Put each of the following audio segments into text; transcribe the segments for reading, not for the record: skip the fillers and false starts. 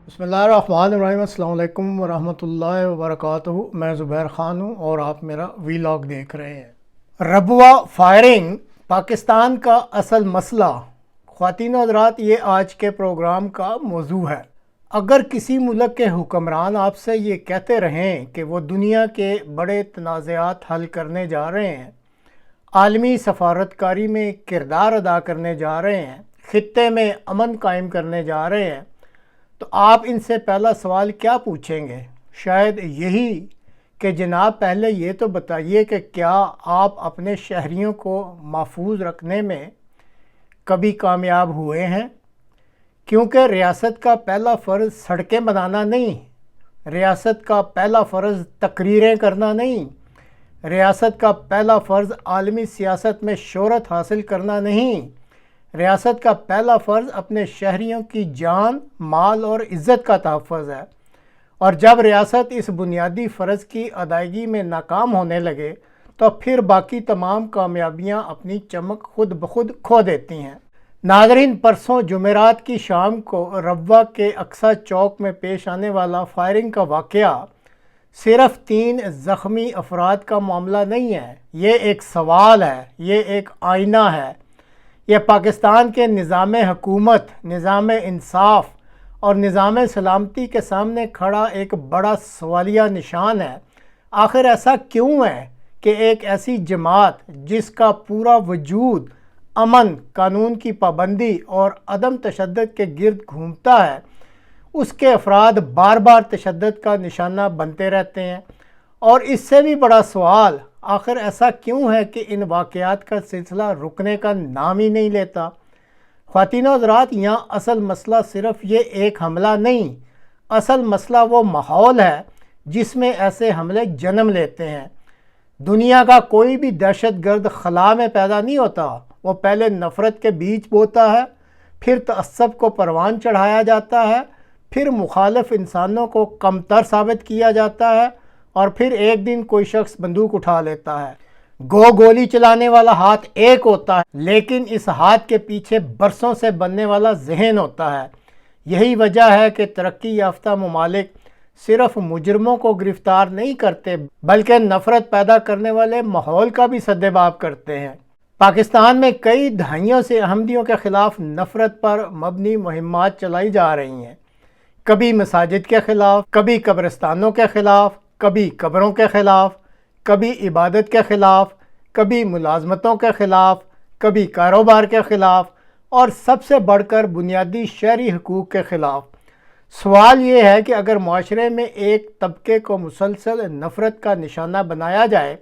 बिस्मिल्लाहिर्रहमानिर्रहीम। अस्सलाम वालेकुम वरहमतुल्लाहि वबरकातुहू। मैं ज़ुबैर ख़ान हूँ और आप मेरा वीलॉग देख रहे हैं। रबवा फायरिंग पाकिस्तान का असल मसला। ख़वातीन और हज़रात, ये आज के प्रोग्राम का मौजू है। अगर किसी मुल्क के हुक्मरान आपसे ये कहते रहें कि वो दुनिया के बड़े तनाज़ात हल करने जा रहे हैं, आलमी सफारतकारी में किरदार अदा करने जा रहे हैं, ख़ित्ते में अमन कायम करने जा रहे हैं, तो आप इनसे पहला सवाल क्या पूछेंगे? शायद यही कि जनाब पहले ये तो बताइए कि क्या आप अपने शहरियों को महफूज रखने में कभी कामयाब हुए हैं? क्योंकि रियासत का पहला फ़र्ज़ सड़कें बनाना नहीं, रियासत का पहला फ़र्ज़ तकरीरें करना नहीं, रियासत का पहला फ़र्ज़ आलमी सियासत में शोहरत हासिल करना नहीं, रियासत का पहला फ़र्ज़ अपने शहरियों की जान, माल और इज़्ज़त का तहफ़्फ़ुज़ है। और जब रियासत इस बुनियादी फ़र्ज़ की अदायगी में नाकाम होने लगे तो फिर बाकी तमाम कामयाबियाँ अपनी चमक खुद ब खुद खो देती हैं। नाज़रीन, परसों जुमेरात की शाम को रब्वा के अक्सा चौक में पेश आने वाला फायरिंग का वाक़या सिर्फ़ 3 ज़ख्मी अफराद का मामला नहीं है। ये एक सवाल है, ये एक आईना है, यह पाकिस्तान के निज़ाम हुकूमत, निज़ाम इंसाफ और निज़ाम सलामती के सामने खड़ा एक बड़ा सवालिया निशान है। आखिर ऐसा क्यों है कि एक ऐसी जमात जिसका पूरा वजूद अमन, कानून की पाबंदी और अदम तशद्दुद के गिर्द घूमता है, उसके अफराद बार बार तशद्दुद का निशाना बनते रहते हैं? और इससे भी बड़ा सवाल, आखिर ऐसा क्यों है कि इन वाक़यात का सिलसिला रुकने का नाम ही नहीं लेता? ख़वातीन और हज़रात, यहाँ असल मसला सिर्फ़ ये एक हमला नहीं, असल मसला वो माहौल है जिसमें ऐसे हमले जन्म लेते हैं। दुनिया का कोई भी दहशत गर्द खला में पैदा नहीं होता। वो पहले नफ़रत के बीज बोता है, फिर तअस्सुब को परवान चढ़ाया जाता है, फिर मुखालिफ इंसानों को कमतर साबित किया जाता है और फिर एक दिन कोई शख्स बंदूक उठा लेता है। गोली चलाने वाला हाथ एक होता है, लेकिन इस हाथ के पीछे बरसों से बनने वाला जहन होता है। यही वजह है कि तरक्की याफ्ता ममालिक सिर्फ मुजरमों को गिरफ्तार नहीं करते, बल्कि नफ़रत पैदा करने वाले माहौल का भी सद्देबाब करते हैं। पाकिस्तान में कई दहाइयों से अहमदियों के ख़िलाफ़ नफ़रत पर मबनी मुहिम्मात चलाई जा रही हैं। कभी मसाजिद के ख़िलाफ़, कभी कब्रिस्तानों के ख़िलाफ़, कभी कब्रों के ख़िलाफ़, कभी इबादत के ख़िलाफ़, कभी मुलाजमतों के ख़िलाफ़, कभी कारोबार के ख़िलाफ़ और सबसे बढ़कर बुनियादी शहरी हकूक़ के ख़िलाफ़। सवाल ये है कि अगर माशरे में एक तबके को मुसलसल नफ़रत का निशाना बनाया जाए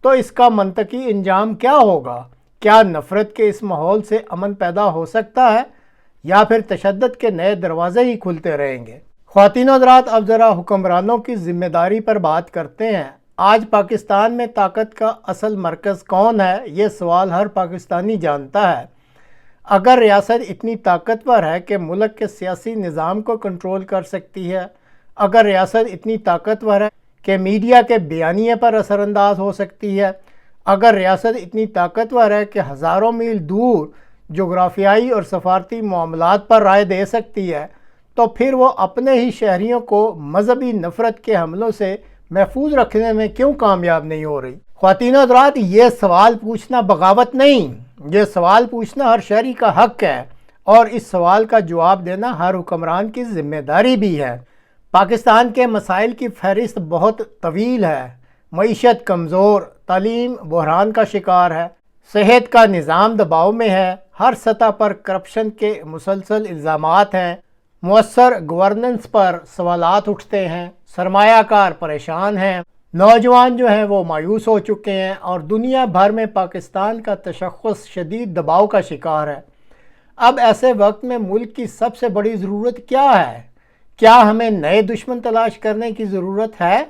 तो इसका मंतकी अंजाम क्या होगा? क्या नफ़रत के इस माहौल से अमन पैदा हो सकता है या फिर तशद्दुद के नए दरवाज़े ही खुलते रहेंगे? ख़वातीन और हज़रात, अब ज़रा हुक्मरानों की ज़िम्मेदारी पर बात करते हैं। आज पाकिस्तान में ताकत का असल मरकज़ कौन है, ये सवाल हर पाकिस्तानी जानता है। अगर रियासत इतनी ताकतवर है कि मुल्क के सियासी निज़ाम को कंट्रोल कर सकती है, अगर रियासत इतनी ताकतवर है कि मीडिया के बयानिए पर असरअंदाज हो सकती है, अगर रियासत इतनी ताकतवर है कि हज़ारों मील दूर जोग्राफियाई और सफारती मामलात पर राय दे सकती है, तो फिर वो अपने ही शहरियों को मजहबी नफ़रत के हमलों से महफूज रखने में क्यों कामयाब नहीं हो रही? ख़वातीन और हज़रात, ये सवाल पूछना बगावत नहीं, ये सवाल पूछना हर शहरी का हक़ है और इस सवाल का जवाब देना हर हुक्मरान की ज़िम्मेदारी भी है। पाकिस्तान के मसाइल की फहरिस्त बहुत तवील है। मईशत कमज़ोर, तालीम बहरान का शिकार है, सेहत का निज़ाम दबाव में है, हर सतह पर करप्शन के मुसलसल इल्ज़ामात हैं, मुअस्सर गवर्नेंस पर सवालात उठते हैं, सरमायाकार परेशान हैं, नौजवान जो हैं वो मायूस हो चुके हैं और दुनिया भर में पाकिस्तान का तशख़्ख़ुस शदीद दबाव का शिकार है। अब ऐसे वक्त में मुल्क की सबसे बड़ी ज़रूरत क्या है? क्या हमें नए दुश्मन तलाश करने की ज़रूरत है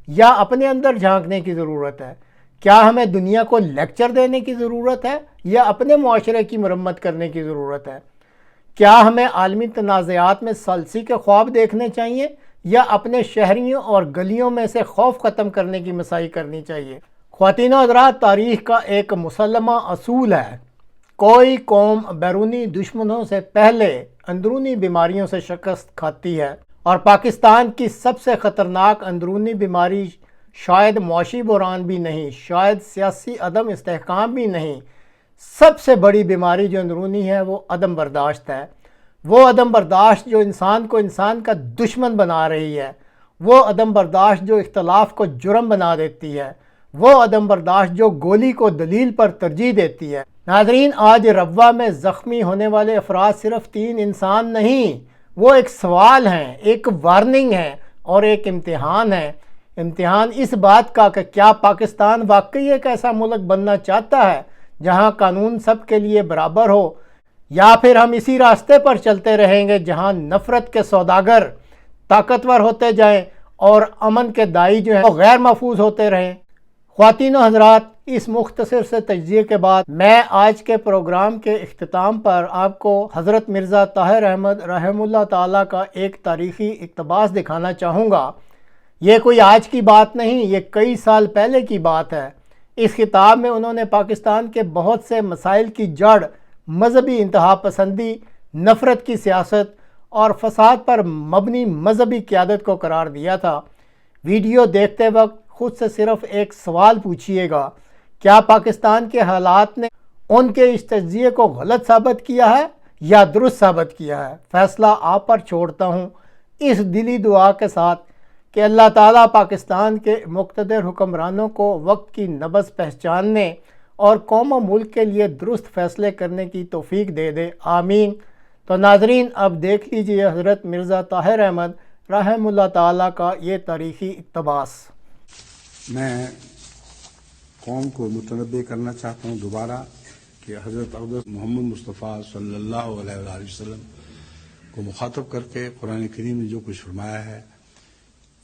या अपने अंदर झांकने की ज़रूरत है? क्या हमें दुनिया को लेक्चर देने की ज़रूरत है या अपने मुआशरे की मरम्मत करने की ज़रूरत है? क्या हमें आलमी तनाज़ात में सलसी के ख्वाब देखने चाहिए या अपने शहरियों और गलियों में से खौफ ख़त्म करने की मसाई करनी चाहिए? ख़वातीन और हज़रात, तारीख़ का एक मुसल्लमा असूल है, कोई कौम बैरूनी दुश्मनों से पहले अंदरूनी बीमारियों से शिकस्त खाती है اور پاکستان کی سب سے خطرناک اندرونی بیماری شاید معاشی بحران بھی نہیں، شاید سیاسی عدم استحکام بھی نہیں، سب سے بڑی بیماری جو اندرونی ہے وہ عدم برداشت ہے۔ وہ عدم برداشت جو انسان کو انسان کا دشمن بنا رہی ہے، وہ عدم برداشت جو اختلاف کو جرم بنا دیتی ہے، وہ عدم برداشت جو گولی کو دلیل پر ترجیح دیتی ہے۔ ناظرین، آج ربوہ میں زخمی ہونے والے افراد صرف 3 انسان نہیں، وہ ایک سوال ہیں، ایک وارننگ ہے اور ایک امتحان ہے۔ امتحان اس بات کا کہ کیا پاکستان واقعی ایک ایسا ملک بننا چاہتا ہے جہاں قانون سب کے لیے برابر ہو، یا پھر ہم اسی راستے پر چلتے رہیں گے جہاں نفرت کے سوداگر طاقتور ہوتے جائیں اور امن کے داعی جو ہیں وہ غیر محفوظ ہوتے رہیں۔ خواتین و حضرات، اس مختصر سے تجزیے کے بعد میں آج کے پروگرام کے اختتام پر آپ کو حضرت مرزا طاہر احمد رحمہ اللہ تعالیٰ کا ایک تاریخی اقتباس دکھانا چاہوں گا۔ یہ کوئی آج کی بات نہیں، یہ کئی سال پہلے کی بات ہے۔ اس خطاب میں انہوں نے پاکستان کے بہت سے مسائل کی جڑ مذہبی انتہا پسندی، نفرت کی سیاست اور فساد پر مبنی مذہبی قیادت کو قرار دیا تھا۔ ویڈیو دیکھتے وقت خود سے صرف ایک سوال پوچھئے گا، کیا پاکستان کے حالات نے ان کے اس تجزیے کو غلط ثابت کیا ہے یا درست ثابت کیا ہے؟ فیصلہ آپ پر چھوڑتا ہوں، اس دلی دعا کے ساتھ کہ اللہ تعالیٰ پاکستان کے مقتدر حکمرانوں کو وقت کی نبض پہچاننے اور قوم و ملک کے لیے درست فیصلے کرنے کی توفیق دے دے، آمین۔ تو ناظرین، اب دیکھ لیجئے حضرت مرزا طاہر احمد رحمہ اللہ تعالیٰ کا یہ تاریخی اقتباس۔ میں قوم کو متنبع کرنا چاہتا ہوں دوبارہ کہ حضرت اقدس محمد مصطفیٰ صلی اللہ علیہ وآلہ وسلم کو مخاطب کر کے قرآن کریم نے جو کچھ فرمایا ہے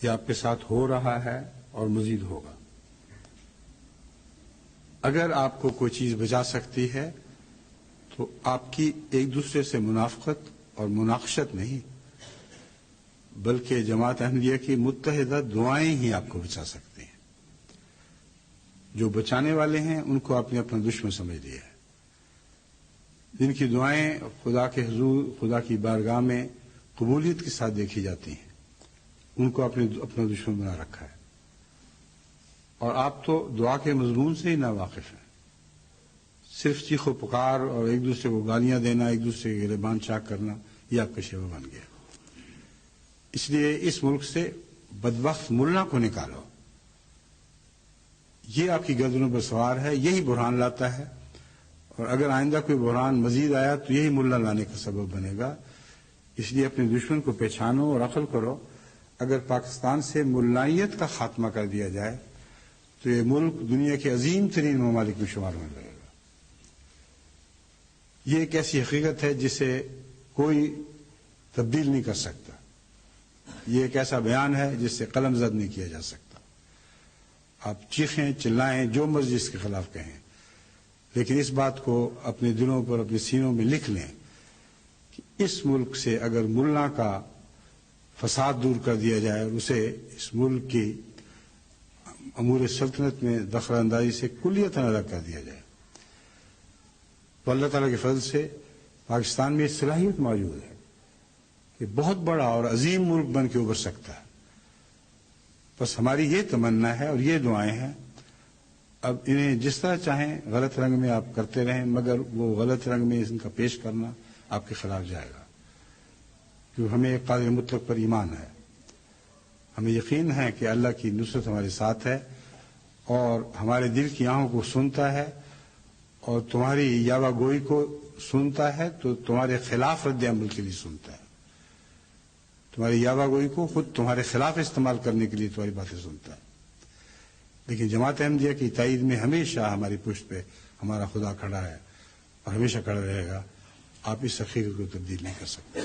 یہ آپ کے ساتھ ہو رہا ہے اور مزید ہوگا۔ اگر آپ کو کوئی چیز بچا سکتی ہے تو آپ کی ایک دوسرے سے منافقت اور مناقشت نہیں، بلکہ جماعت احمدیہ کی متحدہ دعائیں ہی آپ کو بچا سکتی ہیں۔ جو بچانے والے ہیں ان کو آپ نے اپنا دشمن سمجھ لیا ہے، جن کی دعائیں خدا کے حضور، خدا کی بارگاہ میں قبولیت کے ساتھ دیکھی جاتی ہیں، ان کو آپ نے اپنا دشمن بنا رکھا ہے۔ اور آپ تو دعا کے مضمون سے ہی ناواقف ہیں، صرف چیخ و پکار اور ایک دوسرے کو گالیاں دینا، ایک دوسرے کے گریبان چاک کرنا، یہ آپ کا شیوہ بن گیا۔ اس لیے اس ملک سے بدبخت ملا کو نکالو، یہ آپ کی گردنوں پر سوار ہے، یہی بحران لاتا ہے، اور اگر آئندہ کوئی بحران مزید آیا تو یہی ملا لانے کا سبب بنے گا۔ اس لیے اپنے دشمن کو پہچانو اور عقل کرو۔ اگر پاکستان سے ملائیت کا خاتمہ کر دیا جائے تو یہ ملک دنیا کے عظیم ترین ممالک میں شمار ہونے لگے گا۔ یہ ایک ایسی حقیقت ہے جسے کوئی تبدیل نہیں کر سکتا، یہ ایک ایسا بیان ہے جس سے قلم زد نہیں کیا جا سکتا۔ آپ چیخیں، چلائیں، جو مرضی اس کے خلاف کہیں، لیکن اس بات کو اپنے دلوں پر، اپنے سینوں میں لکھ لیں کہ اس ملک سے اگر ملا کا فساد دور کر دیا جائے اور اسے اس ملک کی امور سلطنت میں دخل اندازی سے کلیتاً الگ کر دیا جائے تو اللہ تعالیٰ کے فضل سے پاکستان میں صلاحیت موجود ہے کہ بہت بڑا اور عظیم ملک بن کے ابھر سکتا ہے۔ بس ہماری یہ تمنا ہے اور یہ دعائیں ہیں۔ اب انہیں جس طرح چاہیں غلط رنگ میں آپ کرتے رہیں، مگر وہ غلط رنگ میں ان کا پیش کرنا آپ کے خلاف جائے گا، کیونکہ ہمیں ایک قادر مطلق پر ایمان ہے۔ ہمیں یقین ہے کہ اللہ کی نصرت ہمارے ساتھ ہے اور ہمارے دل کی آہوں کو سنتا ہے اور تمہاری یاوہ گوئی کو سنتا ہے تو تمہارے خلاف رد عمل کے لیے سنتا ہے، تمہاری یاوہ گوئی کو خود تمہارے خلاف استعمال کرنے کے لیے تمہاری باتیں سنتا ہے۔ لیکن جماعت احمدیہ کی تائید میں ہمیشہ ہماری پشت پہ ہمارا خدا کھڑا ہے اور ہمیشہ کھڑا رہے گا۔ آپ اس حقیقت کو تبدیل نہیں کر سکتے۔